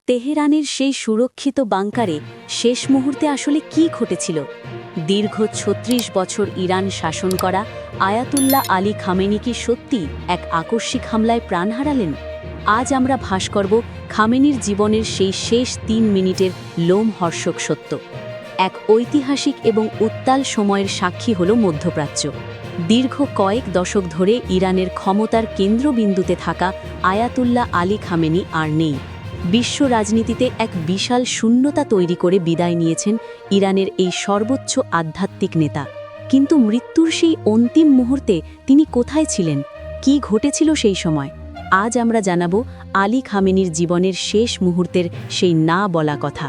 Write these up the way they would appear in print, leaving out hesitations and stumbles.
তেহরানের সেই সুরক্ষিত বাংকারে শেষ মুহূর্তে আসলে কি ঘটেছিল? দীর্ঘ ৩৬ বছর ইরান শাসন করা আয়াতুল্লাহ আলী খামেনি কি সত্যি এক আকস্মিক হামলায় প্রাণ হারালেন? আজ আমরা ভাস করব খামেনির জীবনের সেই শেষ ৩ মিনিটের লোমহর্ষক সত্য। এক ঐতিহাসিক এবং উত্তাল সময়ের সাক্ষী হল মধ্যপ্রাচ্য। দীর্ঘ কয়েক দশক ধরে ইরানের ক্ষমতার কেন্দ্রবিন্দুতে থাকা আয়াতুল্লাহ আলী খামেনি আর নেই। বিশ্ব রাজনীতিতে এক বিশাল শূন্যতা তৈরি করে বিদায় নিয়েছেন ইরানের এই সর্বোচ্চ আধ্যাত্মিক নেতা। কিন্তু মৃত্যুর সেই অন্তিম মুহূর্তে তিনি কোথায় ছিলেন, কি ঘটেছিল সেই সময়? আজ আমরা জানাব আলী খামেনির জীবনের শেষ মুহূর্তের সেই না বলা কথা।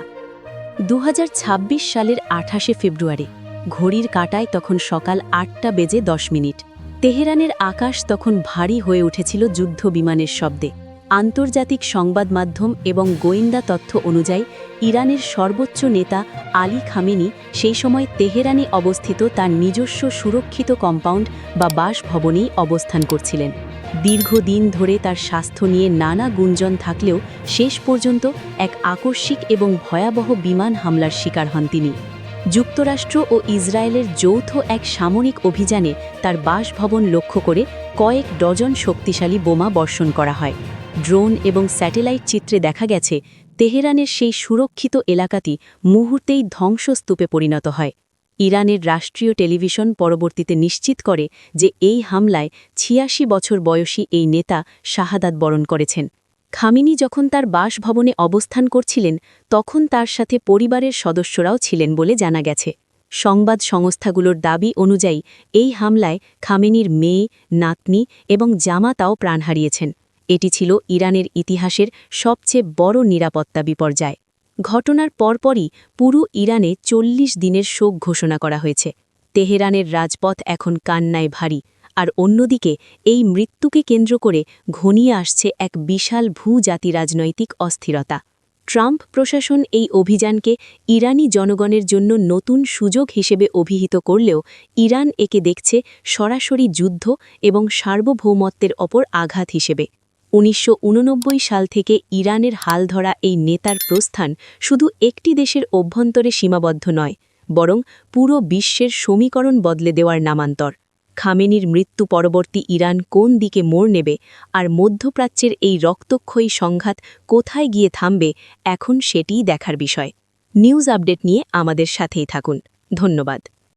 ২০২৬ সালের ২৮শে ফেব্রুয়ারি, ঘড়ির কাঁটায় তখন সকাল ৮টা বেজে ১০ মিনিট। তেহরানের আকাশ তখন ভারী হয়ে উঠেছিল যুদ্ধ বিমানের শব্দে। আন্তর্জাতিক সংবাদ মাধ্যম এবং গোয়েন্দা তথ্য অনুযায়ী ইরানের সর্বোচ্চ নেতা আলী খামেনি সেই সময় তেহরানে অবস্থিত তার নিজস্ব সুরক্ষিত কম্পাউন্ড বা বাসভবনেই অবস্থান করছিলেন। দীর্ঘদিন ধরে তার স্বাস্থ্য নিয়ে নানা গুঞ্জন থাকলেও শেষ পর্যন্ত এক আকস্মিক এবং ভয়াবহ বিমান হামলার শিকার হন তিনি। যুক্তরাষ্ট্র ও ইসরায়েলের যৌথ এক সামরিক অভিযানে তার বাসভবন লক্ষ্য করে কয়েক ডজন শক্তিশালী বোমা বর্ষণ করা হয়। ড্রোন এবং স্যাটেলাইট চিত্রে দেখা গেছে তেহরানের সেই সুরক্ষিত এলাকাটি মুহূর্তেই ধ্বংসস্তূপে পরিণত হয়। ইরানের রাষ্ট্রীয় টেলিভিশন পরবর্তীতে নিশ্চিত করে যে এই হামলায় ৮৬ বছর বয়সী এই নেতা শাহাদাত বরণ করেছেন। খামেনি যখন তার বাসভবনে অবস্থান করছিলেন তখন তার সাথে পরিবারের সদস্যরাও ছিলেন বলে জানা গেছে। সংবাদ সংস্থাগুলোর দাবি অনুযায়ী এই হামলায় খামেনির মেয়ে, নাতনি এবং জামাতাও প্রাণ হারিয়েছেন। এটি ছিল ইরানের ইতিহাসের সবচেয়ে বড় নিরাপত্তা বিপর্যয়। ঘটনার পরপরই পুরো ইরানে ৪০ দিনের শোক ঘোষণা করা হয়েছে। তেহরানের রাজপথ এখন কান্নায় ভারী, আর অন্যদিকে এই মৃত্যুকে কেন্দ্র করে ঘনিয়ে আসছে এক বিশাল ভূজাতি রাজনৈতিক অস্থিরতা। ট্রাম্প প্রশাসন এই অভিযানকে ইরানি জনগণের জন্য নতুন সুযোগ হিসেবে অভিহিত করলেও ইরান একে দেখছে সরাসরি যুদ্ধ এবং সার্বভৌমত্বের ওপর আঘাত হিসেবে। ১৯৮৯ সাল থেকে ইরানের হাল ধরা এই নেতার প্রস্থান শুধু একটি দেশের অভ্যন্তরে সীমাবদ্ধ নয়, বরং পুরো বিশ্বের সমীকরণ বদলে দেওয়ার নামান্তর। খামেনির মৃত্যু পরবর্তী ইরান কোন দিকে মোড় নেবে, আর মধ্যপ্রাচ্যের এই রক্তক্ষয়ী সংঘাত কোথায় গিয়ে থামবে, এখন সেটিই দেখার বিষয়। নিউজ আপডেট নিয়ে আমাদের সাথেই থাকুন। ধন্যবাদ।